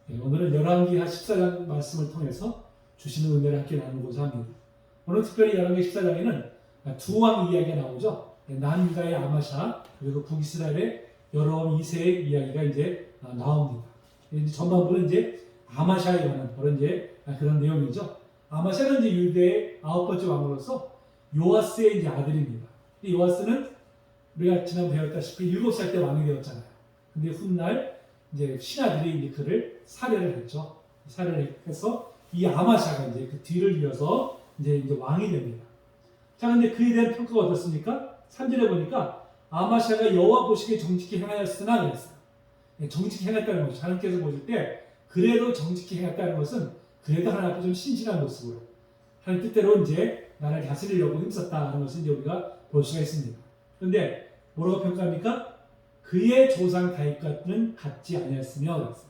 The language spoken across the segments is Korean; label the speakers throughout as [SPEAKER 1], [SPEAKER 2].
[SPEAKER 1] 오늘은 열왕기하 14장 말씀을 통해서 주시는 은혜를 함께 나누고자 합니다. 오늘 특별히 열왕기 14장에는 두 왕 이야기가 나오죠. 남유다의 아마샤 그리고 북이스라엘의 여로보암 2세의 이야기가 이제 나옵니다. 이제 전반부는 이제 아마샤에 관한 바로 이제 그런 내용이죠. 아마샤는 이제 유대의 9번째 왕으로서 요아스의 이제 아들입니다. 요아스는 우리가 지난 배웠다시피 7살 때 왕이 되었잖아요. 근데 훗날 이제 신하들이 이제 그를 살해를 했죠. 살해를 해서 이 아마샤가 이제 그 뒤를 이어서 이제 왕이 됩니다. 자, 근데 그에 대한 평가가 어떻습니까? 3절에 보니까 아마샤가 여호와 보시기에 정직히 행하였으나 그랬어요. 정직히 행했다는 것이 하나님께서 보실 때 그래도 정직히 행했다는 것은 그래도 하나님 앞에 좀 신실한 모습으로 하나님 뜻대로 이제 나를 다스리려고 힘썼다는 것을 이제 우리가 볼 수가 있습니다. 그런데 뭐라고 평가합니까? 그의 조상 다윗과는 같지 아니었으며 그랬어요.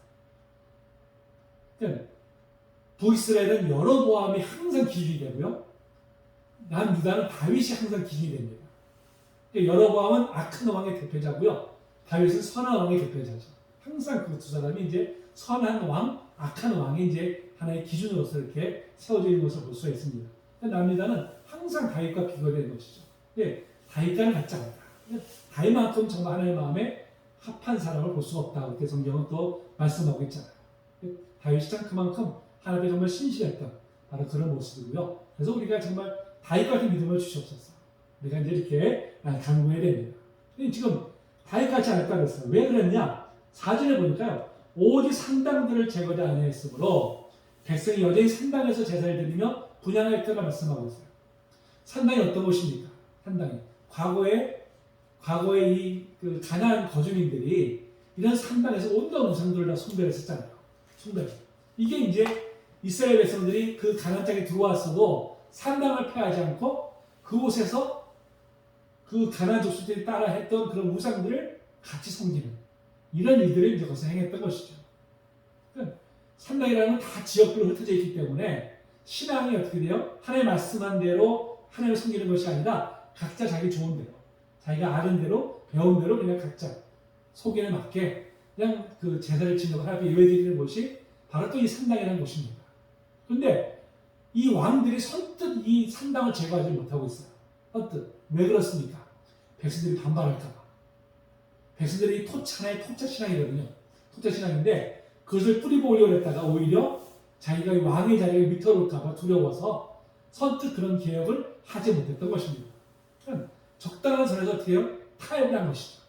[SPEAKER 1] 그러니까 북이스라엘은 여로보암이 항상 기준이 되고요. 남유다는 다윗이 항상 기준이 됩니다. 그러니까 여로보암은 악한 왕의 대표자고요. 다윗은 선한 왕의 대표자죠. 항상 그 두 사람이 이제 선한 왕, 악한 왕이 이제 하나의 기준으로서 이렇게 세워져 있는 것을 볼 수가 있습니다. 그러니까 남유다는 항상 다윗과 비교되는 것이죠. 네, 다윗과는 같지 않다. 다윗만큼 정말 하나님의 마음에 합한 사람을 볼 수가 없다. 그렇게 성경은 또 말씀하고 있잖아요. 다윗이 참 그만큼 하나님께 정말 신실했던 바로 그런 모습이고요. 그래서 우리가 정말 다윗 같은 믿음을 주시옵소서. 우리가 이제 이렇게 간구해야 됩니다. 지금 다윗 같지 않았다 그랬어요. 왜 그랬냐? 4절에 보니까요. 오직 산당들을 제거하지 아니하였으므로 백성이 여전히 산당에서 제사를 드리며 분향하였다고 말씀하고 있어요. 산당이 어떤 곳입니까? 산당이 과거에 이 가나안 거주민들이 이런 산당에서 온갖 우상들을 다 숭배를 했었잖아요. 숭배. 이게 이제 이스라엘 백성들이 그 가나안 땅에 들어왔어도 산당을 폐하지 않고 그곳에서 그 가나안 족속들이 따라 했던 그런 우상들을 같이 섬기는 이런 일들을 이제 거기서 행했던 것이죠. 그러니까 산당이라는 건 다 지역별로 흩어져 있기 때문에 신앙이 어떻게 돼요? 하나님 말씀한 대로 하나님을 섬기는 것이 아니라 각자 자기 좋은 대로 자기가 아는 대로 배운 대로 그냥 각자 소견에 맞게 그냥 그 제사를 지내고 하나님께 예배드리는 곳이 바로 또 이 산당이라는 곳입니다. 그런데 이 왕들이 선뜻 이 산당을 제거하지 못하고 있어요. 선뜻. 왜 그렇습니까? 백성들이 반발할까 봐. 백성들이 하나의 토착 신앙이거든요. 토착 신앙인데 그것을 뿌리고 오려고 했다가 오히려 자기가 왕의 자리를 밑어올까 봐 두려워서 선뜻 그런 개혁을 하지 못했던 것입니다. 적당한 선에서 어떻게 해요? 타협을 한 것이죠.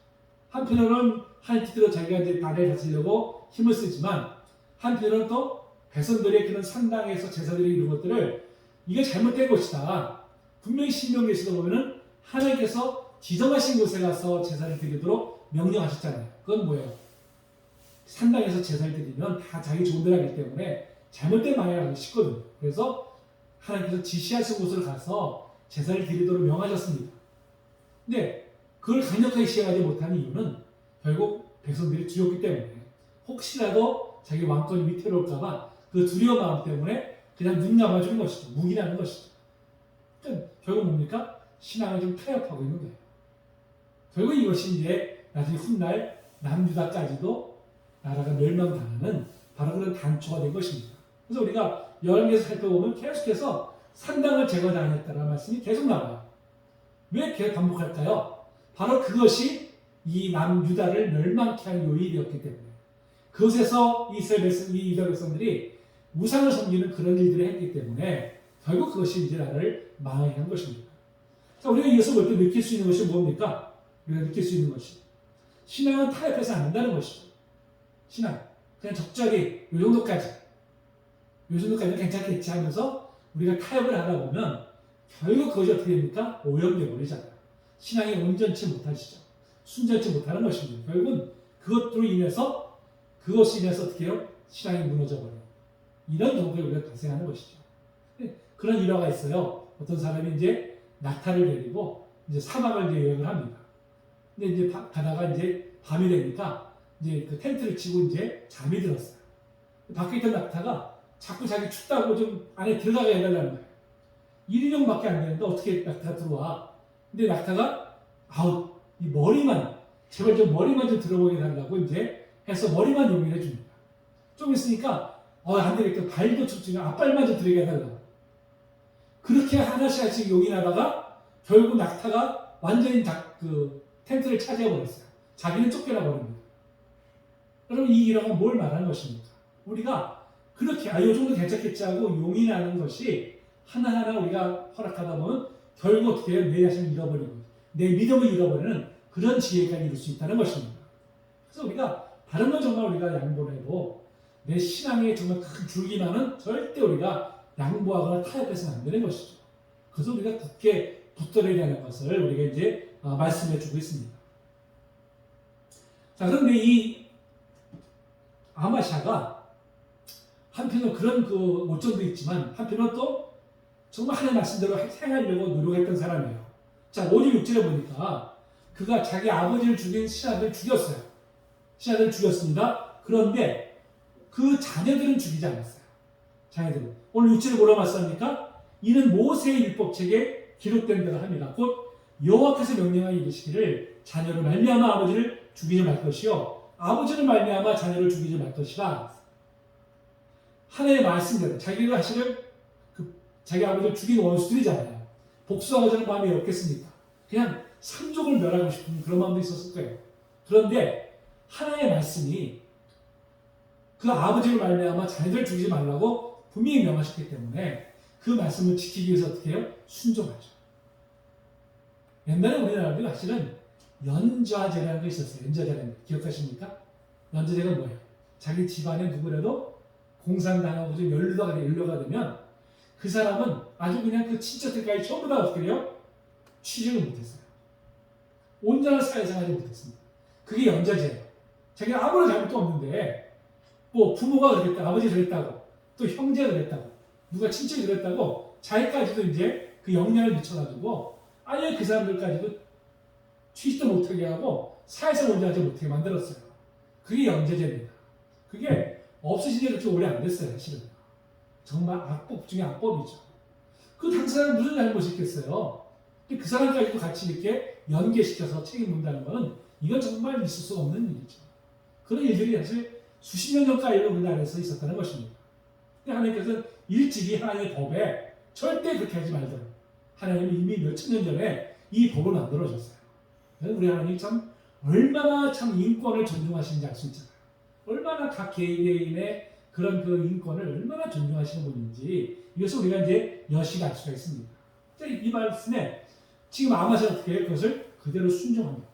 [SPEAKER 1] 한편으로는 하나님 뜻대로 자기가 이제 나라를 다스리려고 힘을 쓰지만 한편으로는 또 백성들의 그런 산당에서 제사들이 이런 것들을 이게 잘못된 것이다. 분명히 신명기에서도 보면은 하나님께서 지정하신 곳에 가서 제사를 드리도록 명령하셨잖아요. 그건 뭐예요? 산당에서 제사를 드리면 다 자기 좋은 데를 하기 때문에 잘못된 방향을 하기 쉽거든요. 그래서 하나님께서 지시하신 곳을 가서 제사를 드리도록 명하셨습니다. 근데 그걸 강력하게 시행하지 못하는 이유는 결국 백성들이 두렵기 때문에 혹시라도 자기 왕권이 위태로울까봐 그 두려운 마음 때문에 그냥 눈 감아주는 것이죠. 묵인하는 것이죠. 그러니까 결국 뭡니까? 신앙을 좀 타협하고 있는 거예요. 결국 이것이 이제 나중에 훗날 남유다까지도 나라가 멸망당하는 바로 그런 단초가 된 것입니다. 그래서 우리가 열왕기에서 살펴보면 계속해서 산당을 제거하지 않았다는 말씀이 계속 나와요. 왜 계속 반복할까요? 바로 그것이 이 남유다를 멸망케 한 요인이 되었기 때문에 그것에서 이 유다 백성들이 우상을 섬기는 그런 일들을 했기 때문에 결국 그것이 이제 나라를 망하게 한 것입니다. 자, 우리가 이것을 볼 때 느낄 수 있는 것이 뭡니까? 우리가 느낄 수 있는 것이 신앙은 타협해서 안 된다는 것이죠. 신앙 그냥 적절히 요 정도까지는 괜찮겠지 하면서 우리가 타협을 하다 보면 결국 그것이 어떻게 됩니까? 오염되어 버리잖아요. 신앙이 온전치 못하시죠. 순전치 못하는 것입니다. 결국은 그것으로 인해서 어떻게 해요? 신앙이 무너져 버려요. 이런 경우가 우리가 발생하는 것이죠. 그런 일화가 있어요. 어떤 사람이 이제 낙타를 데리고 이제 사막을 이제 여행을 합니다. 근데 이제 가다가 이제 밤이 되니까 이제 그 텐트를 치고 이제 잠이 들었어요. 밖에 있던 낙타가 자꾸 자기 춥다고 좀 안에 들어가게 해달라는 거예요. 1인용밖에 안 되는데 어떻게 낙타가 들어와? 근데 낙타가 이 머리만 제발 좀 머리만 좀 들어보게 해달라고 이제 해서 머리만 용인해 줍니다. 좀 있으니까 안 되겠다. 발도 춥지. 앞발만 좀 들게 해달라고. 그렇게 하나씩 하나씩 용인하다가 결국 낙타가 완전히 텐트를 차지해버렸어요. 자기는 쫓겨나 버립니다. 여러분 이 일화가 뭘 말하는 것입니까? 우리가 그렇게 요 정도 괜찮겠지 하고 용인하는 것이 하나하나 우리가 허락하다 보면 결국 어떻게 해요? 내 자신을 잃어버리고 내 믿음을 잃어버리는 그런 지혜까지 이룰 수 있다는 것입니다. 그래서 우리가 다른 건 정말 우리가 양보를 해도 내 신앙에 정말 큰 줄기만은 절대 우리가 양보하거나 타협해서는 안 되는 것이죠. 그래서 우리가 굳게 붙들어야 되는 것을 우리가 이제 말씀해 주고 있습니다. 자, 그런데 이 아마샤가 한편으로 그런 오점도 있지만 한편으로 또 정말 하나님 말씀대로 행하려고 노력했던 사람이에요. 자, 5절 6절에 보니까 그가 자기 아버지를 죽인 신하들을 죽였어요. 신하들을 죽였습니다. 그런데 그 자녀들은 죽이지 않았어요. 자녀들은. 오늘 6절에 뭐라고 말씀합니까? 이는 모세의 율법책에 기록된 대로 합니다. 곧 여호와께서 명령하여 이르시기를 자녀를 말미암아 아버지를 죽이지 말 것이요 아버지를 말미암아 자녀를 죽이지 말 것이라. 하나님의 말씀대로 자기가 사실은 자기 아버지를 죽인 원수들이잖아요. 복수하고자 마음이 없겠습니까? 그냥 삼족을 멸하고 싶은 그런 마음도 있었을 거예요. 그런데 하나님의 말씀이 그 아버지를 말미암아 자녀들을 죽이지 말라고 분명히 명하셨기 때문에 그 말씀을 지키기 위해서 어떻게 해요? 순종하죠. 옛날에 우리나라도 사실은 연좌제라는 게 있었어요. 연좌제라는 거 기억하십니까? 연좌제가 뭐예요? 자기 집안에 누구라도 공산당하고 좀 연루가 되면 그 사람은 아주 그냥 그 친척들까지 전부 다 어떻게 해요? 취직을 못했어요. 온전한 사회생활을 못했습니다. 그게 연좌제예요. 자기가 아무런 잘못도 없는데 뭐 부모가 그랬다, 아버지가 그랬다고, 또 형제가 그랬다고, 누가 친척이 그랬다고 자기까지도 이제 그 영향을 미쳐가지고 아예 그 사람들까지도 취직도 못하게 하고 사회생활 온전하지 못하게 만들었어요. 그게 연좌제입니다. 그게 없으신 지 그렇게 오래 안 됐어요, 사실은. 정말 악법 중에 악법이죠. 그 당사자는 무슨 잘못이 있겠어요? 근데 그 사람까지도 같이 이렇게 연계시켜서 책임 문다는 것은 이건 정말 있을 수 없는 일이죠. 그런 일들이 사실 수십 년 전까지도 우리나라에서 있었다는 것입니다. 근데 하나님께서는 일찍이 하나님의 법에 절대 그렇게 하지 말도록 하나님이 이미 몇천 년 전에 이 법을 만들어줬어요. 우리 하나님이 참 얼마나 참 인권을 존중하시는지 알 수 있잖아요. 얼마나 각 개인의 그런 그 인권을 얼마나 존중하시는 분인지 이것을 우리가 이제 여실히 알 수가 있습니다. 이 말씀에 지금 아마샤가 어떻게 해요? 그것을 그대로 순종합니다.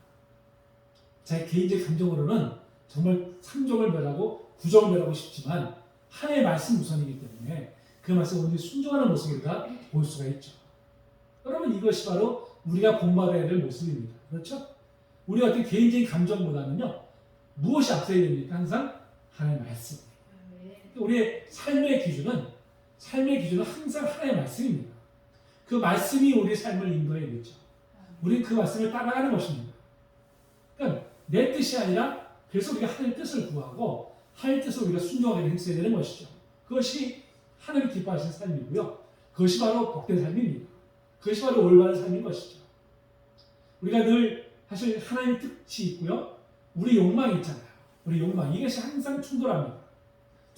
[SPEAKER 1] 자기 개인적 감정으로는 정말 삼종을 멸하고 구종을 멸하고 싶지만 하나님의 말씀 우선이기 때문에 그 말씀을 오늘 순종하는 모습을 우리가 볼 수가 있죠. 여러분 이것이 바로 우리가 본받아야 될 모습입니다. 그렇죠? 우리가 어떤 개인적인 감정보다는요 무엇이 앞서야 됩니까? 항상 하나님의 말씀. 우리의 삶의 기준은 항상 하나님의 말씀입니다. 그 말씀이 우리의 삶을 인도해야겠죠. 우리는 그 말씀을 따라가는 것입니다. 그러니까 내 뜻이 아니라 그래서 우리가 하나님의 뜻을 구하고 하나님의 뜻을 우리가 순종하게 했어야 되는 것이죠. 그것이 하나님 기뻐하시는 삶이고요. 그것이 바로 복된 삶입니다. 그것이 바로 올바른 삶인 것이죠. 우리가 늘 사실 하나님의 뜻이 있고요. 우리 욕망이 있잖아요. 우리 욕망. 이것이 항상 충돌합니다.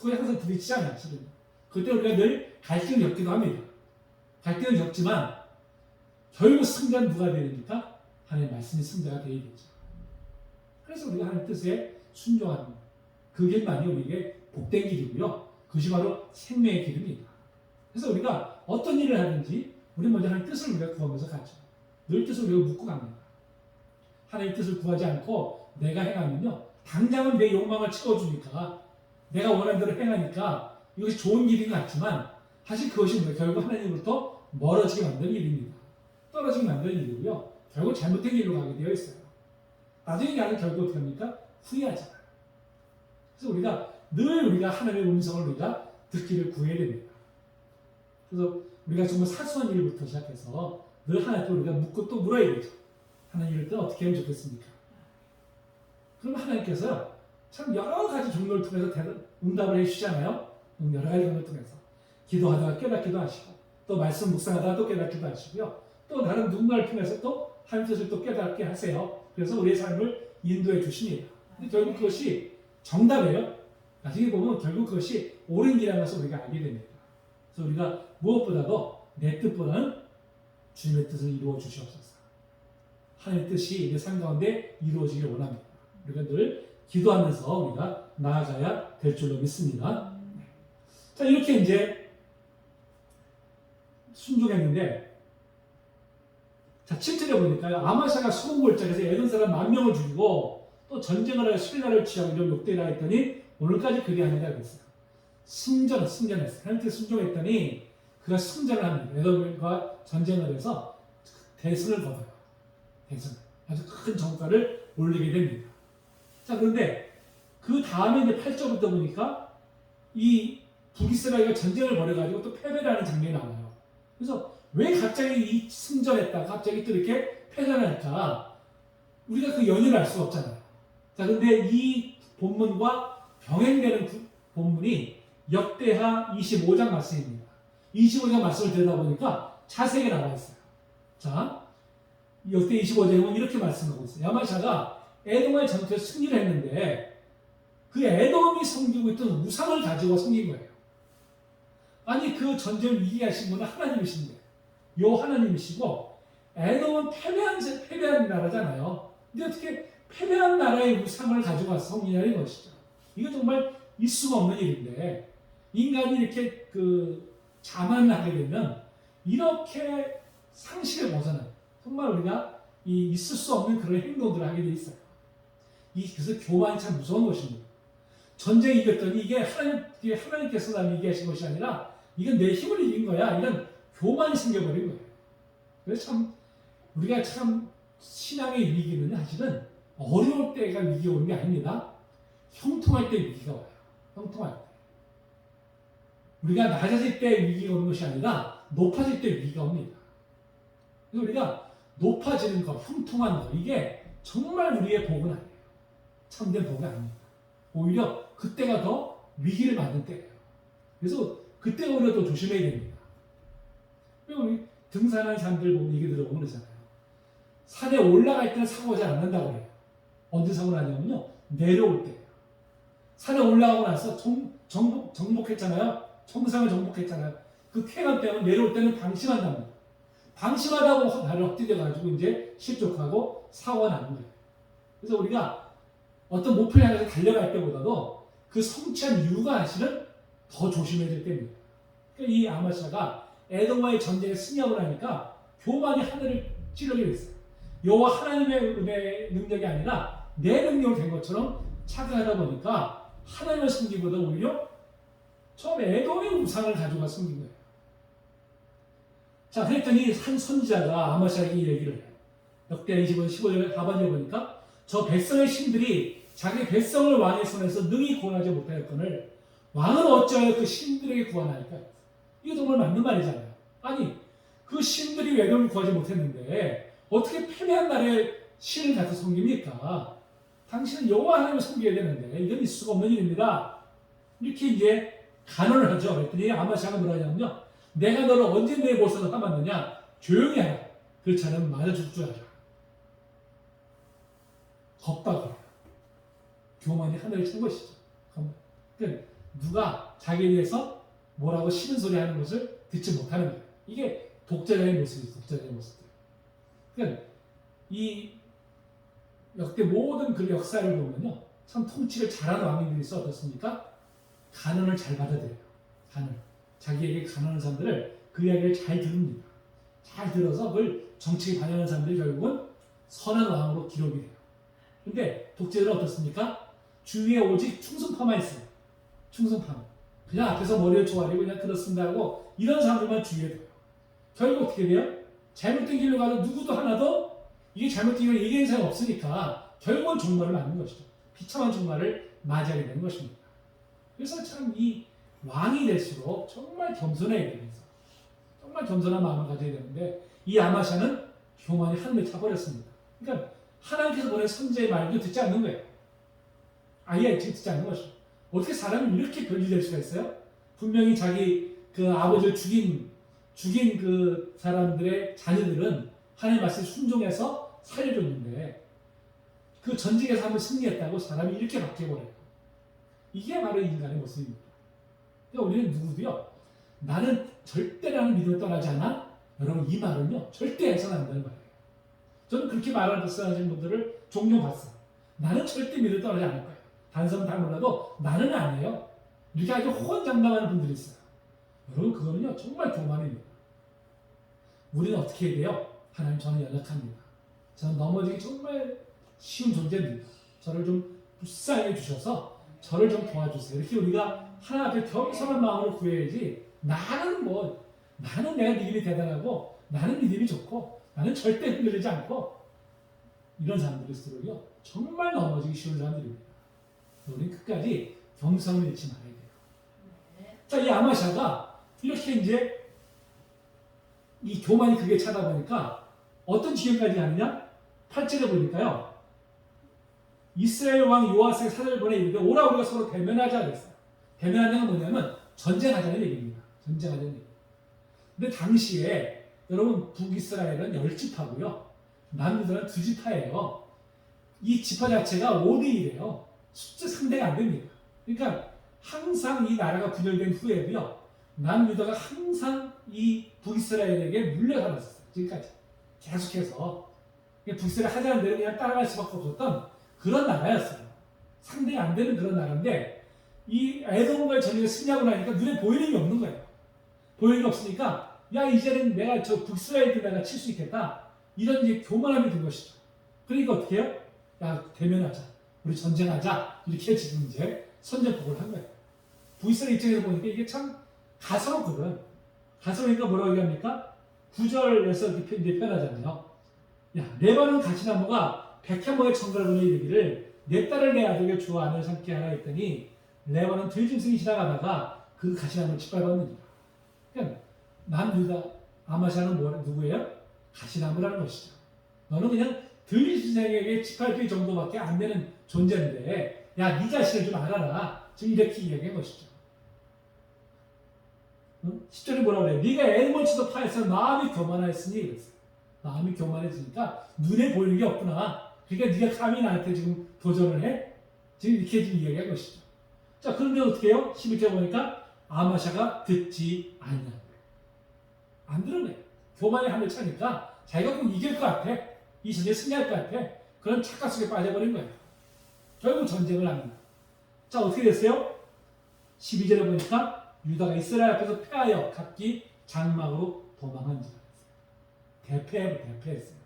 [SPEAKER 1] 그게 항상 부딪히잖아요. 실은. 그때 우리가 늘 갈등을 겪기도 합니다. 갈등을 겪지만 결국 승자는 누가 되야 됩니까? 하나님의 말씀이 승자가 되어야 되죠. 그래서 우리가 하나님의 뜻에 순종하는 그 길만이 우리에게 복된 길이고요. 그것이 바로 생명의 길입니다. 그래서 우리가 어떤 일을 하든지 우리 먼저 하나님의 뜻을 우리가 구하면서 가죠. 늘 뜻을 우리가 묻고 갑니다. 하나님의 뜻을 구하지 않고 내가 행하면요. 당장은 내 욕망을 채워주니까 내가 원하는 대로 행하니까 이것이 좋은 길인 것 같지만 사실 그것이 결국 하나님으로부터 멀어지게 만드는 일입니다. 떨어지게 만드는 일이고요. 결국 잘못된 길로 가게 되어 있어요. 나중에 나는 결국 어떻게 합니까? 후회하잖아요. 그래서 우리가 하나님의 음성을 우리가 듣기를 구해야 됩니다. 그래서 우리가 정말 사소한 일부터 시작해서 늘 하나님께 우리가 묻고 또 물어야 되죠. 하나님 이럴 때 어떻게 하면 좋겠습니까? 그럼 하나님께서 참 여러 가지 종류를 통해서 응답을 해주시잖아요. 여러 가지 종류를 통해서 기도하다가 깨닫기도 하시고 또 말씀 묵상하다가 또 깨닫기도 하시고요. 또 다른 누군가를 통해서 또 하나님 뜻을 또 깨닫게 하세요. 그래서 우리의 삶을 인도해 주십니다. 근데 결국 그것이 정답이에요. 나중에 보면 결국 그것이 옳은 길이라는 것을 우리가 알게 됩니다. 그래서 우리가 무엇보다도 내 뜻보다는 주님의 뜻을 이루어 주시옵소서. 하나님의 뜻이 내 삶 가운데 이루어지길 원합니다. 우리가 늘 기도하면서 우리가 나아가야 될 줄로 믿습니다. 자, 이렇게 이제 순종했는데, 자, 7절에 보니까 아마샤가 수공골짜기에서 에돔 사람 10,000명을 죽이고 또 전쟁을 하여 술라를 취하고 이런 욕되라 했더니 오늘까지 그리하니라 그랬어요. 승전했어요. 하나님께 순종했더니 그가 승전을 합니다. 에돔과 전쟁을 해서 대승을 거둬요. 대승. 아주 큰 성과를 올리게 됩니다. 자, 그런데 그 다음에 이제 8절부터 보니까 이 북이스라엘과 전쟁을 벌여가지고 또 패배를 하는 장면이 나와요. 그래서 왜 갑자기 이 승전했다, 갑자기 또 이렇게 패전을 할까? 우리가 그 연유를 알 수가 없잖아요. 자, 근데 이 본문과 병행되는 본문이 역대하 25장 말씀입니다. 25장 말씀을 들여다보니까 자세하게 나와 있어요. 자, 역대 25장에 보면 이렇게 말씀하고 있어요. 야마샤가 에돔의 전투에서 승리를 했는데 그 에돔이 섬기고 있던 우상을 가지고 섬긴 거예요. 아니, 그 전쟁을 이기게 하신 분은 하나님이신데, 요 하나님이시고 에돔은 패배한 나라잖아요. 근데 어떻게 패배한 나라의 우상을 가지고 와서 섬기냐는 것이죠. 이거 정말 있을 수가 없는 일인데, 인간이 이렇게 자만을 하게 되면 이렇게 상식을 벗어난, 정말 우리가 있을 수 없는 그런 행동들을 하게 돼 있어요. 그래서 교만이 참 무서운 것입니다. 전쟁 이겼더니 이게 하나님께서 나를 이기게 하신 것이 아니라 이건 내 힘을 이긴 거야. 이런 교만이 생겨버린 거예요. 그래서 참 우리가 참 신앙의 위기는 사실은 어려울 때가 위기가 오는 게 아닙니다. 형통할 때 위기가 와요. 형통할 때. 우리가 낮아질 때 위기가 오는 것이 아니라 높아질 때 위기가 옵니다. 그래서 우리가 높아지는 것, 형통한 것, 이게 정말 우리의 복은 아니에요. 참된 복은 아닙니다. 오히려 그때가 더 위기를 맞는 때예요. 그래서 그때가 오히려 더 조심해야 됩니다. 우리 등산하는 사람들 보면 얘기 들어보면 그러잖아요. 산에 올라갈 때는 사고가 잘 안 난다고 해요. 언제 사고가 나냐면요, 내려올 때예요. 산에 올라가고 나서 정복했잖아요. 정상을 정복했잖아요. 그 쾌감 때문에 내려올 때는 방심한답니다. 방심하다고 나를 헛디뎌가지고 이제 실족하고 사고가 나는 거예요. 그래서 우리가 어떤 목표를 향해서 달려갈 때보다도 그 성취한 이유가 사실은 더 조심해야 될 때입니다. 그러니까 이 아마샤가 에돔과의 전쟁에 승리하고 나니까 교만이 하늘을 찌르게 됐어요. 여호와 하나님의 은혜의 능력이 아니라 내 능력이 된 것처럼 착각하다 보니까 하나님을 섬기기보다 오히려 처음에 에돔의 우상을 가져가 섬긴 거예요. 자, 그랬더니 한 선지자가 아마샤에게 이 얘기를 해요. 역대 25년 15절 하반절에 보니까 저 백성의 신들이 자기 백성을 왕의 손에서 능히 구원하지 못하였거늘 왕은 어찌하여 그 신들에게 구원하니까? 이거 정말 맞는 말이잖아요. 아니, 그 신들이 에돔을 구하지 못했는데 어떻게 패배한 나라의 신을 갖다 섬깁니까? 당신은 여호와 하나님을 섬겨야 되는데 이건 있을 수가 없는 일입니다. 이렇게 이제 간언을 하죠. 그랬더니 아마샤가 뭐라 하냐면요, 내가 너를 언제 내 보석을 따봤느냐? 조용히 하라. 그렇지 않으면 맞아 죽을 줄 알아. 겁박을. 교만이 하늘을 찬 것이죠. 그러니까 누가 자기에 대해서 뭐라고 싫은 소리 하는 것을 듣지 못하는 거예요. 이게 독재자의 모습이죠. 독재자의 모습들. 그러니까 이 역대 모든 그 역사를 보면요, 참 통치를 잘하는 왕들이 있어 어떻습니까? 간언을 잘 받아들여요. 간언. 자기에게 간언하는 사람들을 그 이야기를 잘 들읍니다. 잘 들어서 그걸 정치에 반영하는 사람들이 결국은 선한 왕으로 기록이 돼요. 근데 독재자는 어떻습니까? 주위에 오직 충성파만 있어요. 충성파. 그냥 앞에서 머리를 조아리고 그냥 그렇습니다 하고 이런 사람들만 주위에 둬요. 결국 어떻게 돼요? 잘못된 길로 가도 누구도 하나도 이게 잘못된 길로 얘기하는 사람이 없으니까 결국은 종말을 맞는 것이죠. 비참한 종말을 맞이하게 되는 것입니다. 그래서 참 이 왕이 될수록 정말 겸손해야 됩니다. 정말 겸손한 마음을 가져야 되는데 이 아마샤는 교만이 하늘을 차버렸습니다. 그러니까 하나님께서 보낸 선지자의 말도 듣지 않는 거예요. 아예 듣지 않는 것이죠. 어떻게 사람이 이렇게 변질될 수가 있어요? 분명히 자기 그 아버지를 죽인 그 사람들의 자녀들은 하나님 말씀에 순종해서 살려줬는데 그 전쟁에서 한번 승리했다고 사람이 이렇게 바뀌어버려요. 이게 바로 인간의 모습입니다. 그러니까 우리는 누구도요, 나는 절대 나는 믿음을 떠나지 않아. 여러분, 이 말은요 절대 해서는 안 되는 말이에요. 저는 그렇게 말하는 분들을 종종 봤어요. 나는 절대 믿음을 떠나지 않을 거예요. 다른 사람은 다 몰라도 나는 아니에요. 이렇게 아주 호언장담하는 분들이 있어요. 여러분, 그거는요 정말 교만입니다. 우리는 어떻게 해야 돼요? 하나님, 저는 연약합니다. 저는 넘어지기 정말 쉬운 존재입니다. 저를 좀 불쌍히 주셔서 저를 좀 도와주세요. 이렇게 우리가 하나님 앞에 겸손한 마음으로 구해야지, 나는 내가 믿음이 대단하고 나는 믿음이 좋고 나는 절대 흔들리지 않고, 이런 사람들일수록요 정말 넘어지기 쉬운 사람들입니다. 우리는 끝까지 겸손을 잃지 말아야 돼요. 자, 이 아마샤가 이렇게 이제 이 교만이 그게 차다 보니까 어떤 지경까지 가느냐? 8절에 보니까요, 이스라엘 왕 요아스의 사절을 보내 이르되 오라 우리가 서로 대면하자 그랬어요. 대면하자는 뭐냐면 전쟁하자는 얘기입니다. 전쟁하자는 얘기. 근데 당시에 여러분, 북이스라엘은 10지파고요. 남유다는 2지파예요. 이 지파 자체가 5대1이에요. 숫자 상대가 안 됩니다. 그러니까 항상 이 나라가 분열된 후에도요, 남유다가 항상 이 북이스라엘에게 물려 살았었어요. 지금까지 계속해서 북이스라엘 하자는 대로 그냥 따라갈 수밖에 없었던 그런 나라였어요. 상대가 안 되는 그런 나라인데, 이 에돔과의 전쟁에 승리하고 나니까 눈에 보이는 게 없는 거예요. 보이는 게 없으니까, 야, 이제는 내가 저 북이스라엘도 내가 칠 수 있겠다, 이런 이제 교만함이 든 것이죠. 그러니까 어떻게 해요? 야, 대면하자, 우리 전쟁하자, 이렇게 지금 이제 선전포고를 한 거예요. 북이스라엘 입장에서 보니까 이게 참 가소롭거든. 가소로니까 뭐라고 얘기합니까? 9절에서 이렇게 표현하잖아요. 야, 레바논 가시나무가 백향목의 청가를 보내 이르기를 내 딸을 내 아들에게 주어 아내를 삼게 하라 했더니 레바논 들짐승이 지나가다가 그 가시나무를 짓밟았느니라. 그러니까 남유다 아마샤는 누구예요? 가시나무라는 것이죠. 너는 그냥 들짐승에게 짓밟힐 정도밖에 안 되는 존재인데, 야, 네 자신을 좀 알아라. 지금 이렇게 이야기한 것이죠. 10절에 뭐라고 그래요? 네가 엘몬치도 파에서 마음이 교만하였으니 이랬어요. 마음이 교만해지니까 눈에 보이는 게 없구나. 그러니까 네가 감히 나한테 지금 도전을 해? 지금 이렇게 지금 이야기한 것이죠. 자, 그런데 어떻게 해요? 11절 보니까 아마샤가 듣지 않냐고요. 안 들어내. 교만의 한을 차니까 자기가 꼭 이길 것 같아. 이 전쟁에 승리할 것 같아. 그런 착각 속에 빠져버린 거예요. 결국 전쟁을 합니다. 자, 어떻게 됐어요? 12절에 보니까 유다가 이스라엘 앞에서 패하여 각기 장막으로 도망한지라. 대패했어요.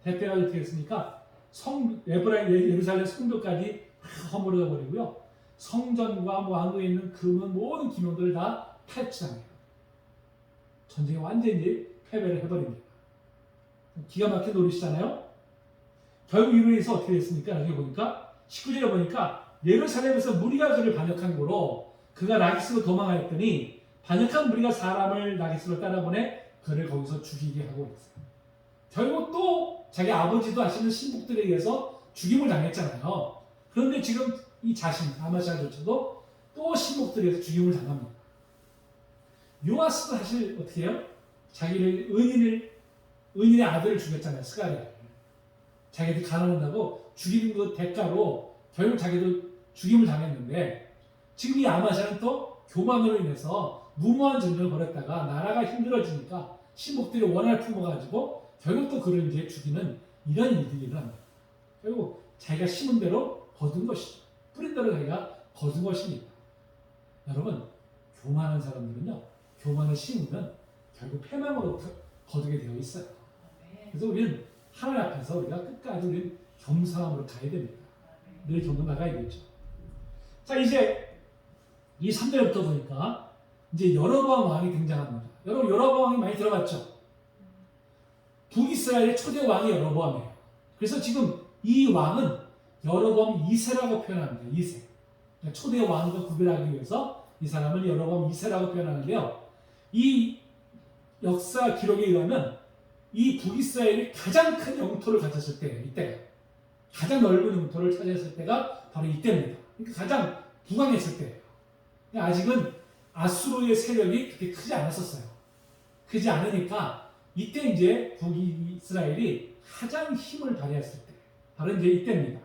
[SPEAKER 1] 대패가 어떻게 했습니까? 예루살렘 성벽까지 허물어 버리고요. 성전과 왕궁에 있는 금은 모든 기명들을 다 탈취합니다. 전쟁에 완전히 패배를 해버립니다. 기가 막힌 노릇이잖아요. 결국 이로 인해서 어떻게 됐습니까? 여기 보니까 19절에 보니까 예루살렘에서 무리가 그를 반역한 거로 그가 라기스로 도망하였더니 반역한 무리가 사람을 라기스로 따라보내 그를 거기서 죽이게 하고 있어요. 결국 또 자기 아버지도 하시는 신복들에 의해서 죽임을 당했잖아요. 그런데 지금 이 자신 아마샤조차도 또 신복들에 의해서 죽임을 당합니다. 요아스도 사실 어떻게 해요? 자기를 은인의 아들을 죽였잖아요. 스가랴를. 자기들 가난한다고 죽이는 그 대가로 결국 자기도 죽임을 당했는데, 지금 이 아마샤는 또 교만으로 인해서 무모한 전쟁을 벌였다가 나라가 힘들어지니까 신복들이 원한을 품어가지고 결국 또 그를 이제 죽이는 이런 일들이 일어납니다. 결국 자기가 심은 대로 거둔 것이죠. 뿌린 대로 자기가 거둔 것입니다. 여러분, 교만한 사람들은요, 교만을 심으면 결국 패망으로 거두게 되어 있어요. 그래서 우리는 하나님 앞에서 우리가 끝까지 우리는 겸손함으로 가야 됩니다. 늘 경고 나가야겠죠. 자, 이제 이 3절부터 보니까 이제 여로보암 왕이 등장합니다. 여러분, 여로보암 왕이 많이 들어봤죠? 북이스라엘의 초대 왕이 여로보암이에요. 그래서 지금 이 왕은 여로보암 2세라고 표현합니다. 2세. 초대 왕과 구별하기 위해서 이 사람을 여로보암 2세라고 표현하는데요. 이 역사 기록에 의하면 이 북이스라엘이 가장 큰 영토를 가졌을 때예요. 이때가. 가장 넓은 영토를 차지했을 때가 바로 이때입니다. 그러니까 가장 부강했을 때예요. 아직은 아수르의 세력이 그렇게 크지 않았었어요. 크지 않으니까 이때 이제 북이스라엘이 가장 힘을 발휘했을 때, 바로 이제 이때입니다.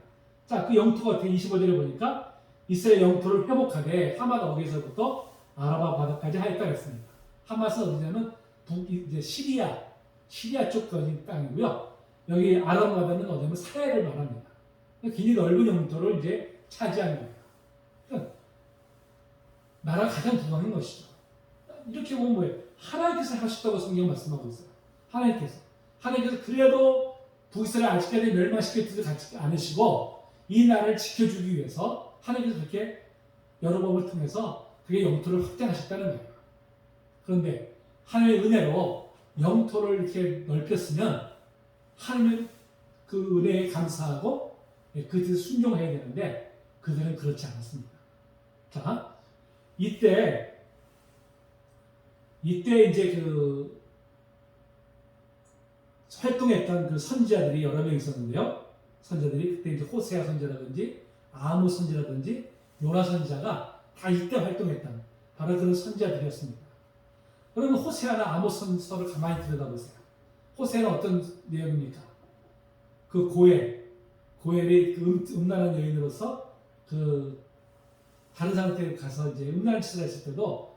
[SPEAKER 1] 자, 그 영토가 어떻게 25절에 보니까 이스라엘 영토를 회복하게 하맛 어귀에서부터 아라바 바다까지 하였다 했습니다. 하맛은 어디냐면 이제 시리아 쪽까지 땅이고요. 여기 아라바 바다는 어디냐면 사해를 말합니다. 굉장히 넓은 영토를 이제 차지한 거예요. 그러니까 나라가 가장 부강한 것이죠. 이렇게 보면 뭐예요? 하나님께서 하셨다고 성경 말씀하고 있어요. 하나님께서 그래도 북이스라엘 아직까지 멸망시킬 뜻을 갖지 않으시고 이 나라를 지켜주기 위해서 하나님께서 그렇게 여러 법을 통해서 그의 영토를 확장하셨다는 거예요. 그런데 하나님의 은혜로 영토를 이렇게 넓혔으면 하나님은 그 은혜에 감사하고 그 뜻에 순종해야 되는데 그들은 그렇지 않았습니다. 자, 이때 이제 그 활동했던 그 선지자들이 여러 명 있었는데요. 선지자들이 그때 이제 호세아 선지자라든지 아모스 선지자라든지 요나 선지자가 다 이때 활동했던 바로 그런 선지자들이었습니다. 그러면 호세아나 아모스 선지서를 가만히 들여다보세요. 호세아는 어떤 내용입니까? 그 고엘이 그 음란한 여인으로서 그 다른 사람한테 가서 이제 음란한 짓을 했을 때도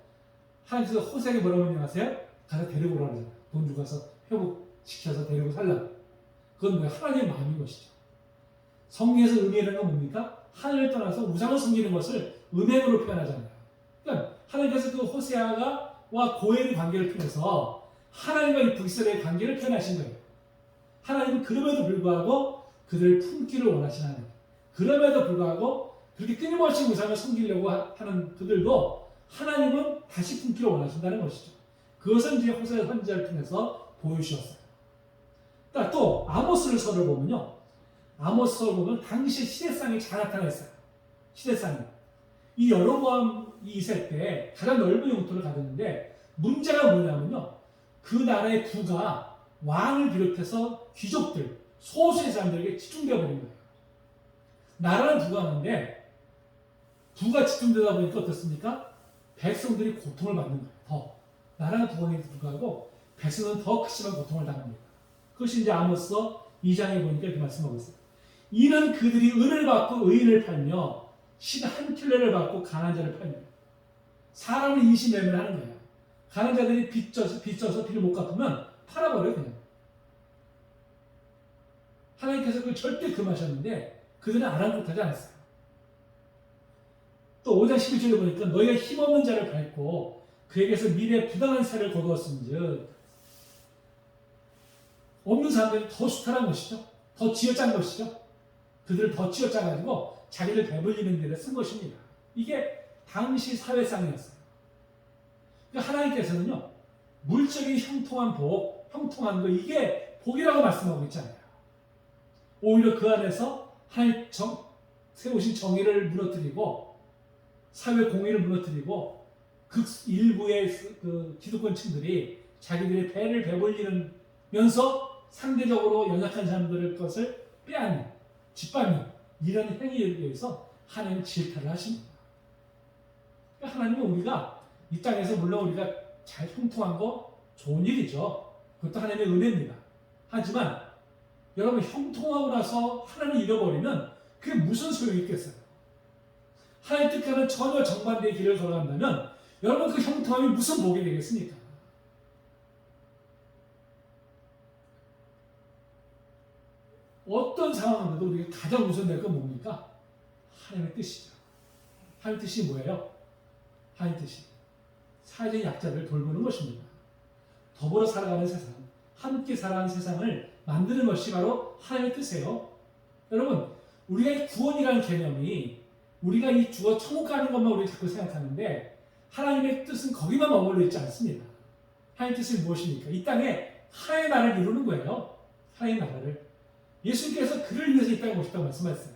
[SPEAKER 1] 하나님께서 호세에게 뭐라고 명령하세요? 가서 데리고 오라고 하잖아요. 돈 주고 가서 회복시켜서 데리고 살라고. 그건 뭐야? 하나님의 마음인 것이죠. 성경에서 음행이라는 건 뭡니까? 하나님을 떠나서 우상을 섬기는 것을 음행으로 표현하잖아요. 그러니까 하나님께서 그 호세아와 고엘의 관계를 통해서 하나님과 이 북이스라엘의 관계를 표현하신 거예요. 하나님은 그럼에도 불구하고 그들을 품기를 원하시는 하나님. 그럼에도 불구하고 그렇게 끊임없이 우상을 섬기려고 하는 그들도 하나님은 다시 품기를 원하신다는 것이죠. 그것은 이제 호세아 선지자를 통해서 보여주셨어요. 또 아모스서를 보면요. 아모스서를 보면 당시 시대상이 잘 나타났어요. 시대상이. 이 여로보암 2세 때 가장 넓은 영토를 가졌는데 문제가 뭐냐면요. 그 나라의 부가 왕을 비롯해서 귀족들, 소수의 사람들에게 집중되어 버린 거예요. 나라는 부강한데 부가 집중되다 보니까 어떻습니까? 백성들이 고통을 받는 거예요. 더. 나라가 부강에도 불구하고 백성은 더 심한 고통을 당합니다. 그것이 이제 아모스 2장에 보니까 이렇게 말씀하고 있어요. 이는 그들이 은을 받고 의인을 팔며 한 켤레를 받고 가난한 자를 팔며 사람을 인신매매를 하는 거예요. 가난한 자들이 빚져서 빚을 못 갚으면 팔아버려요 그냥. 하나님께서 그걸 절대 금하셨는데 그들은 아랑곳하지 않았어요. 또 5장 11절에 보니까 너희가 힘없는 자를 밟고 그에게서 미래에 부당한 세를 거두었은즉 없는 사람들이 더 수탈한 것이죠. 더 쥐어짠 것이죠. 그들을 더 쥐어짜가지고 자기를 배불리는 데를 쓴 것입니다. 이게 당시 사회상이었어요. 그러니까 하나님께서는요. 물적인 형통한 복, 형통한 거 이게 복이라고 말씀하고 있잖아요. 오히려 그 안에서 하나님 세우신 정의를 무너뜨리고 사회 공의를 무너뜨리고 일부의 그 기득권층들이 자기들의 배를 배불리면서 상대적으로 연약한 사람들의 것을 빼앗는 짓밟는 이런 행위에 대해서 하나님은 질타를 하십니다. 그러니까 하나님은 우리가 이 땅에서 물론 우리가 잘 형통한 거 좋은 일이죠. 그것도 하나님의 은혜입니다. 하지만 여러분 형통하고 나서 하나님을 잃어버리면 그게 무슨 소용이 있겠어요? 하나님 뜻과는 전혀 정반대의 길을 걸어간다면 여러분 그 형통함이 무슨 복이 되겠습니까? 어떤 상황인데도 우리가 가장 우선될 건 뭡니까? 하나님의 뜻이죠. 하나님의 뜻이 뭐예요? 하나님의 뜻이 사회적 약자들을 돌보는 것입니다. 더불어 살아가는 세상, 함께 살아가는 세상을 만드는 것이 바로 하나님의 뜻이에요. 여러분, 우리가 구원이라는 개념이 우리가 이 죽어 천국 가는 것만 우리 자꾸 생각하는데 하나님의 뜻은 거기만 머물러 있지 않습니다. 하나님의 뜻은 무엇입니까? 이 땅에 하나님의 나라를 이루는 거예요. 하나님의 나라를. 예수님께서 그를 위해서 이 땅에 오셨다고 말씀하셨어요.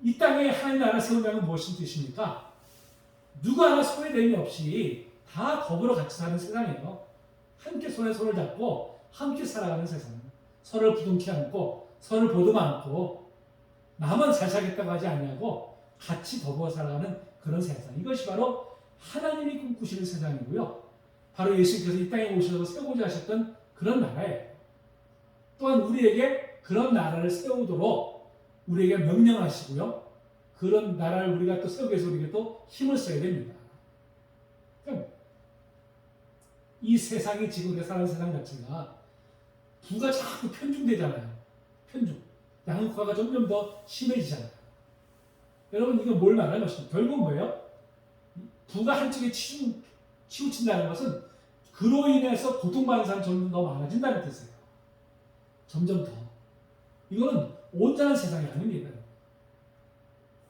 [SPEAKER 1] 이 땅에 하나님의 나라를 세운다는 무엇인 뜻입니까? 누구 하나 소외됨이 없이 다 더불어 같이 사는 세상이에요. 함께 손에 손을 잡고 함께 살아가는 세상. 서로를 부둥켜 안고 서로를 보듬어 안고 나만 잘 살겠다고 하지 않냐고 같이 더불어 살아가는 그런 세상. 이것이 바로 하나님이 꿈꾸시는 세상이고요. 바로 예수님께서 이 땅에 오셔서 세우고자 하셨던 그런 나라예요. 또한 우리에게 그런 나라를 세우도록 우리에게 명령하시고요. 그런 나라를 우리가 또 세우기 위해서 우리가 또 힘을 써야 됩니다. 그럼 이 세상이 지금 우리가 사는 세상 자체가 부가 자꾸 편중되잖아요. 편중. 양극화가 점점 더 심해지잖아요. 여러분 이거 뭘 말하는 것입니까? 결국 뭐예요? 부가 한쪽에 치우친다는 것은 그로 인해서 고통받는 사람이 점점 더 많아진다는 뜻이에요. 점점 더. 이거는 온전한 세상이 아닙니다.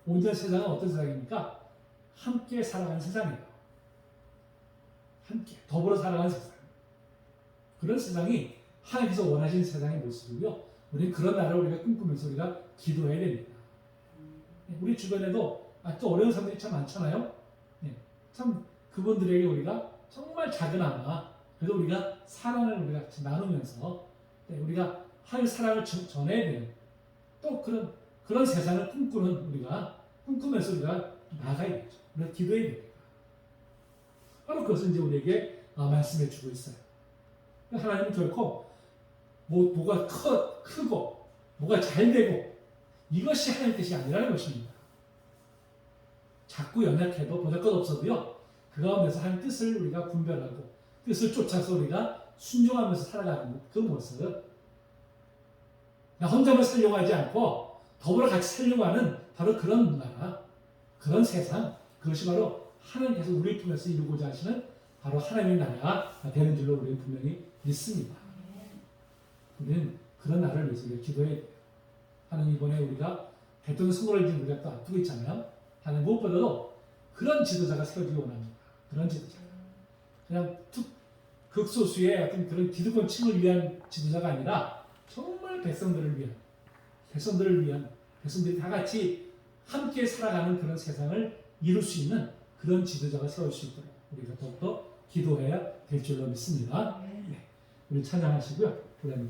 [SPEAKER 1] 온전한 세상은 어떤 세상입니까? 함께 살아가는 세상이에요. 함께 더불어 살아가는 세상. 그런 세상이 하나님께서 원하시는 세상의 모습이고요. 우리는 그런 나라를 우리가 꿈꾸면서 우리가 기도해야 됩니다. 우리 주변에도 또 어려운 사람들이 참 많잖아요. 참 그분들에게 우리가 정말 작은아마 그래도 우리가 사랑을 우리가 같이 나누면서 우리가 하나님의 사랑을 전해야 되는 또 그런 세상을 꿈꾸면서 우리가 나아가야겠죠. 우리가 기도해야 됩니다. 바로 그것을 이제 우리에게 말씀해 주고 있어요. 하나님은 결코 뭐가 크고 뭐가 잘 되고 이것이 하나님의 뜻이 아니라는 것입니다. 자꾸 연약해도 보잘것없어도요. 그 가운데서 하나님의 뜻을 우리가 분별하고 뜻을 쫓아서 우리가 순종하면서 살아가는 그 모습. 나 혼자만 살려고 하지 않고 더불어 같이 살려고 하는 바로 그런 나라, 그런 세상, 그것이 바로 하나님께서 우리를 통해서 이루고자 하시는 바로 하나님의 나라가 되는 줄로 우리는 분명히 믿습니다. 우리는 그런 나라를 위해서 우리가 기도해야 돼요. 하나님 이번에 우리가 대통령 선거를 지금 우리가 또 앞두고 있잖아요. 하나님 무엇보다도 그런 지도자가 세워지기 원합니다. 그런 지도자. 그냥 극소수의 어떤 그런 기득권 층을 위한 지도자가 아니라 정말 백성들이 다 같이 함께 살아가는 그런 세상을 이룰 수 있는 그런 지도자가 세울 수 있도록 우리가 더욱더 기도해야 될 줄로 믿습니다. 네. 우리 찬양하시고요. 그다음에